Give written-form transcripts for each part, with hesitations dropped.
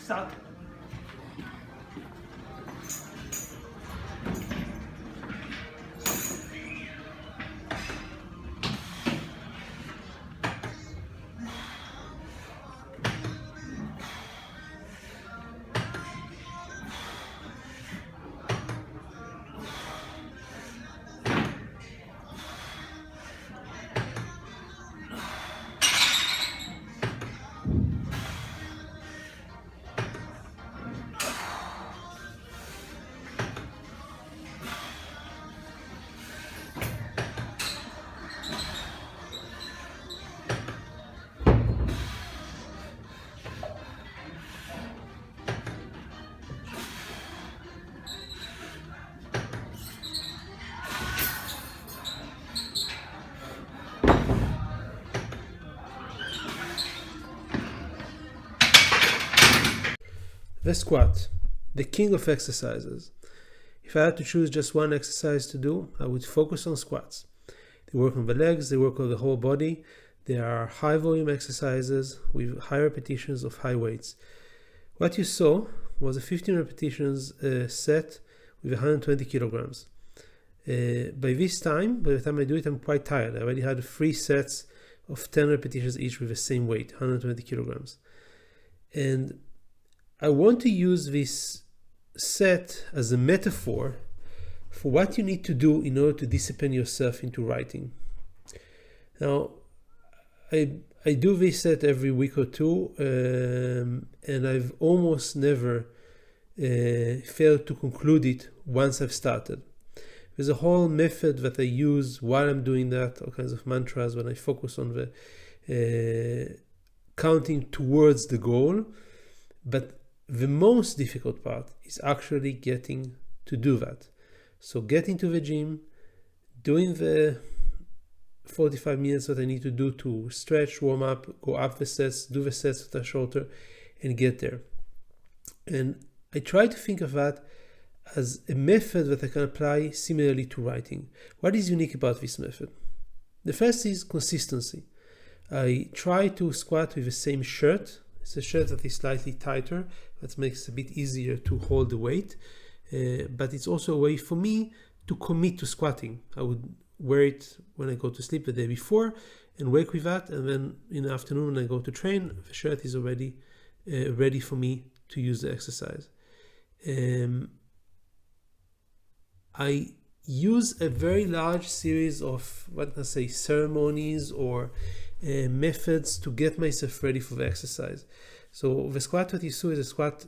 start. The squat, the king of exercises. If I had to choose just one exercise to do, I would focus on squats. They work on the legs, they work on the whole body. They are high volume exercises with high repetitions of high weights. What you saw was a 15 repetitions set with 120 kilograms. By the time I do it, I'm quite tired. I already had 3 sets of 10 repetitions each with the same weight, 120 kilograms. And I want to use this set as a metaphor for what you need to do in order to discipline yourself into writing. Now, I do this set every week or two, and I've almost never failed to conclude it once I've started. There's a whole method that I use while I'm doing that, all kinds of mantras when I focus on the counting towards the goal. But the most difficult part is actually getting to do that. So getting to the gym, doing the 45 minutes that I need to do to stretch, warm up, go up the sets, do the sets that are shorter, and get there. And I try to think of that as a method that I can apply similarly to writing. What is unique about this method? The first is consistency. I try to squat with the same shirt. It's a shirt that is slightly tighter, that makes it a bit easier to hold the weight, but it's also a way for me to commit to squatting. I would wear it when I go to sleep the day before and wake with that, and then in the afternoon when I go to train, the shirt is already ready for me to use the exercise. I use a very large series of, ceremonies or methods to get myself ready for the exercise. So the squat that you saw is a squat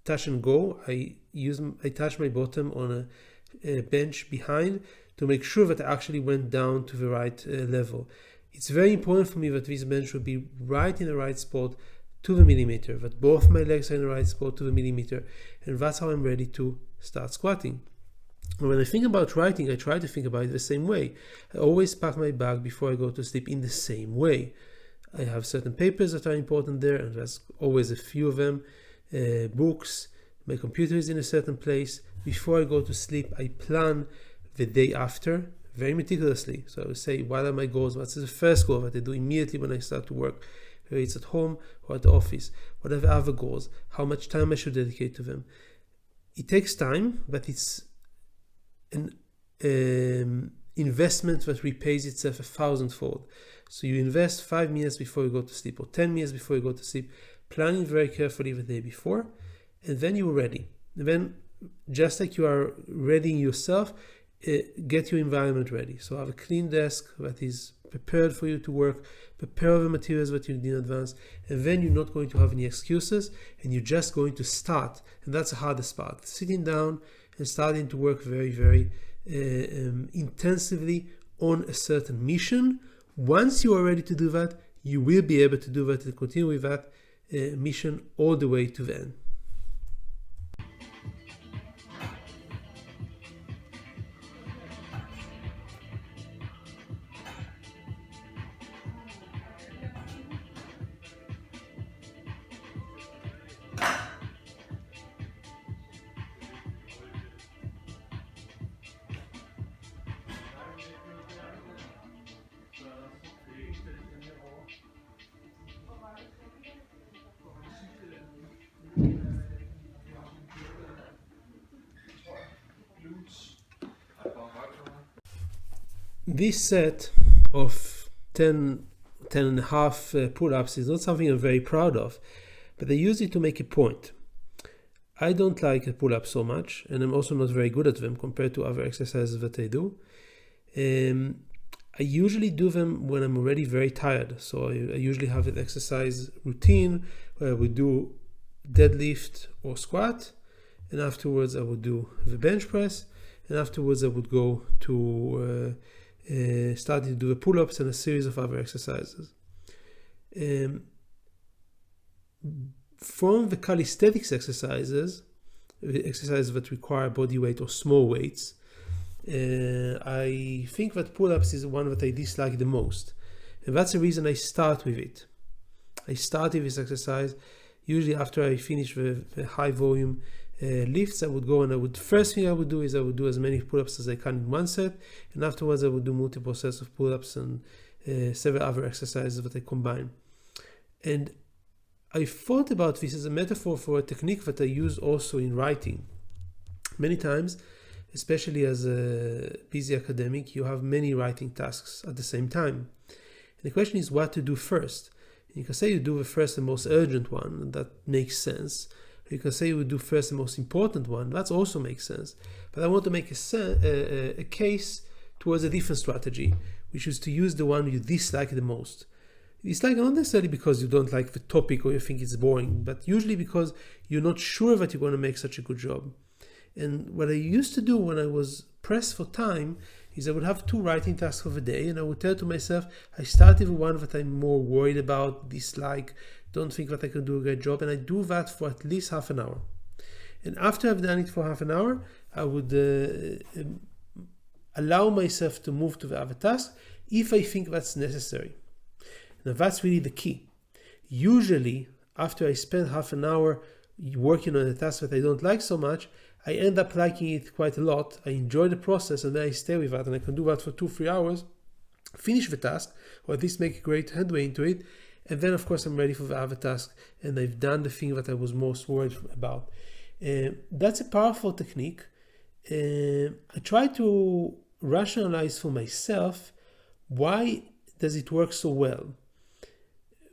touch and go. I touch my bottom on a bench behind to make sure that I actually went down to the right level. It's very important for me that this bench should be right in the right spot to the millimeter, that both my legs are in the right spot to the millimeter, and that's how I'm ready to start squatting. When I think about writing, I try to think about it the same way. I always pack my bag before I go to sleep in the same way. I have certain papers that are important there, and there's always a few of them, books, my computer is in a certain place. Before I go to sleep, I plan the day after very meticulously. So I will say, what are my goals? What's the first goal that I do immediately when I start to work? Whether it's at home or at the office. What are the other goals? How much time I should dedicate to them? It takes time, but it's an investment that repays itself 1,000-fold. So you invest 5 minutes before you go to sleep or 10 minutes before you go to sleep, planning very carefully the day before, and then you're ready. And then, just like you are readying yourself, get your environment ready. So have a clean desk that is prepared for you to work, prepare the materials that you need in advance, and then you're not going to have any excuses, and you're just going to start. And that's the hardest part, sitting down and starting to work very, very intensively on a certain mission. Once you are ready to do that, you will be able to do that and continue with that mission all the way to the end. This set of 10 and a half pull-ups is not something I'm very proud of, but I use it to make a point. I don't like a pull-up so much, and I'm also not very good at them compared to other exercises that I do. I usually do them when I'm already very tired. So I usually have an exercise routine where I would do deadlift or squat, and afterwards I would do the bench press, and afterwards I would go to start to do the pull-ups and a series of other exercises. From the calisthenics exercises, the exercises that require body weight or small weights, I think that pull-ups is one that I dislike the most, and that's the reason I start with it. I start with this exercise usually after I finish the high volume lifts. I would go and first thing I would do is I would do as many pull-ups as I can in one set, and afterwards I would do multiple sets of pull-ups and several other exercises that I combine. And I thought about this as a metaphor for a technique that I use also in writing. Many times, especially as a busy academic, you have many writing tasks at the same time. And the question is what to do first. You can say you do the first and most urgent one, and that makes sense. You can say you would do first the most important one, that also makes sense. But I want to make a case towards a different strategy, which is to use the one you dislike the most. You dislike not necessarily because you don't like the topic or you think it's boring, but usually because you're not sure that you're going to make such a good job. And what I used to do when I was pressed for time is I would have 2 writing tasks of a day, and I would tell to myself, I start with one that I'm more worried about, dislike, don't think that I can do a great job, and I do that for at least half an hour. And after I've done it for half an hour, I would allow myself to move to the other task if I think that's necessary. Now that's really the key. Usually, after I spend half an hour working on a task that I don't like so much, I end up liking it quite a lot. I enjoy the process, and then I stay with that, and I can do that for 2-3 hours, finish the task, or at least make a great headway into it, and then of course I'm ready for the other task, and I've done the thing that I was most worried about. That's a powerful technique. I try to rationalize for myself why does it work so well.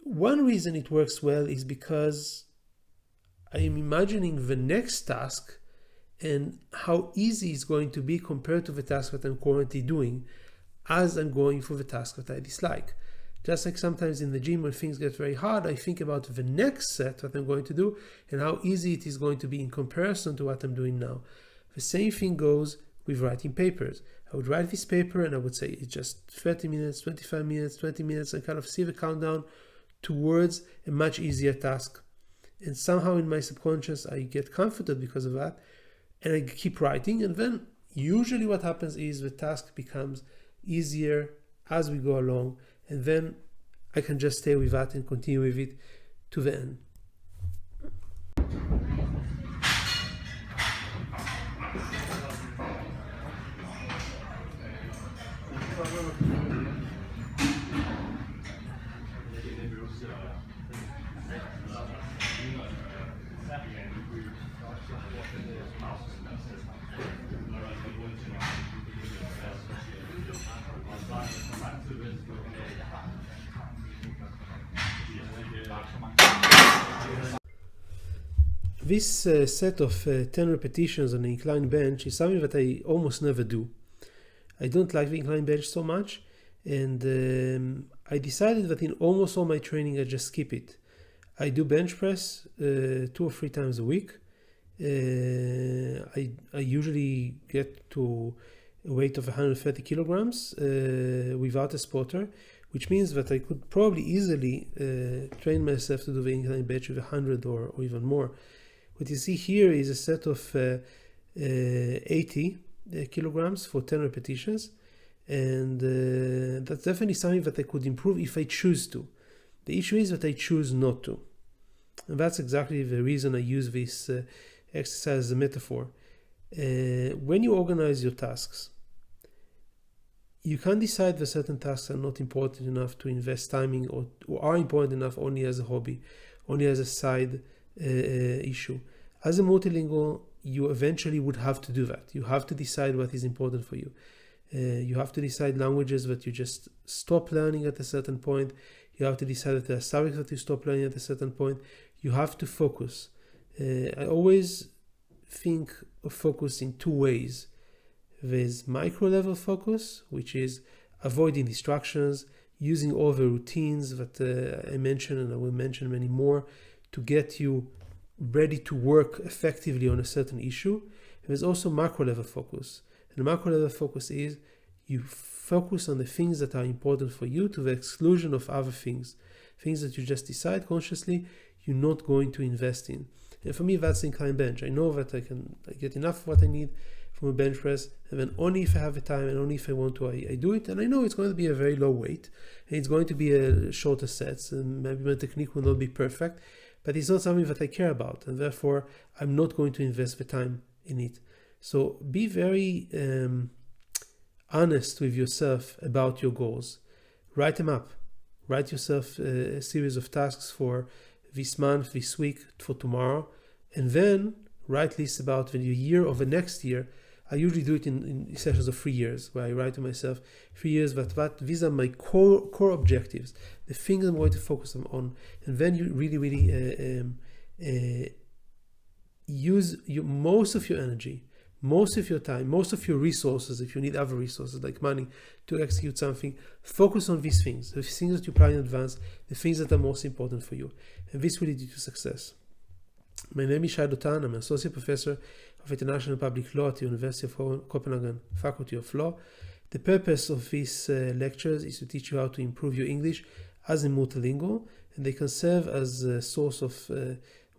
One reason it works well is because I am imagining the next task and how easy it's going to be compared to the task that I'm currently doing as I'm going for the task that I dislike. Just like sometimes in the gym when things get very hard, I think about the next set that I'm going to do and how easy it is going to be in comparison to what I'm doing now. The same thing goes with writing papers. I would write this paper and I would say it's just 30 minutes, 25 minutes, 20 minutes, and kind of see the countdown towards a much easier task. And somehow in my subconscious, I get comforted because of that. And I keep writing. And then usually what happens is the task becomes easier as we go along. And then I can just stay with that and continue with it to the end. This set of 10 repetitions on an incline bench is something that I almost never do. I don't like the incline bench so much, and I decided that in almost all my training I just skip it. I do bench press 2 or 3 times a week. I usually get to a weight of 130 kilograms without a spotter, which means that I could probably easily train myself to do the incline bench with 100 or even more. What you see here is a set of 80 kilograms for 10 repetitions, and that's definitely something that I could improve if I choose to. The issue is that I choose not to, and that's exactly the reason I use this exercise as a metaphor. When you organize your tasks, you can decide that certain tasks are not important enough to invest timing, or are important enough only as a hobby, only as a side issue. As a multilingual, you eventually would have to do that. You have to decide what is important for you. You have to decide languages that you just stop learning at a certain point. You have to decide that there are subjects that you stop learning at a certain point. You have to focus. I always think of focus in two ways. There's micro level focus, which is avoiding distractions, using all the routines that I mentioned, and I will mention many more, to get you ready to work effectively on a certain issue. And there's also macro level focus. And the macro level focus is you focus on the things that are important for you to the exclusion of other things that you just decide consciously you're not going to invest in. And for me, that's incline bench. I know that I get enough of what I need from a bench press, and then only if I have the time and only if I want to, I do it. And I know it's going to be a very low weight, and it's going to be a shorter sets, and maybe my technique will not be perfect, but it's not something that I care about, and therefore I'm not going to invest the time in it. So be very honest with yourself about your goals. Write them up. Write yourself a series of tasks for this month, this week, for tomorrow, and then write lists about the year or the next year. I usually do it in sessions of 3 years, where I write to myself 3 years that these are my core objectives, the things I'm going to focus on, and then you really use most of your energy, most of your time, most of your resources, if you need other resources like money to execute something. Focus on these things, the things that you plan in advance, the things that are most important for you, and this will lead you to success. My name is Shai Dotan. I'm an associate professor of international public law at the University of Copenhagen Faculty of Law. The purpose of these lectures is to teach you how to improve your English as a multilingual, and they can serve as a source of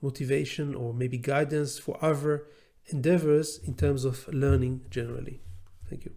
motivation or maybe guidance for other endeavors in terms of learning generally. Thank you.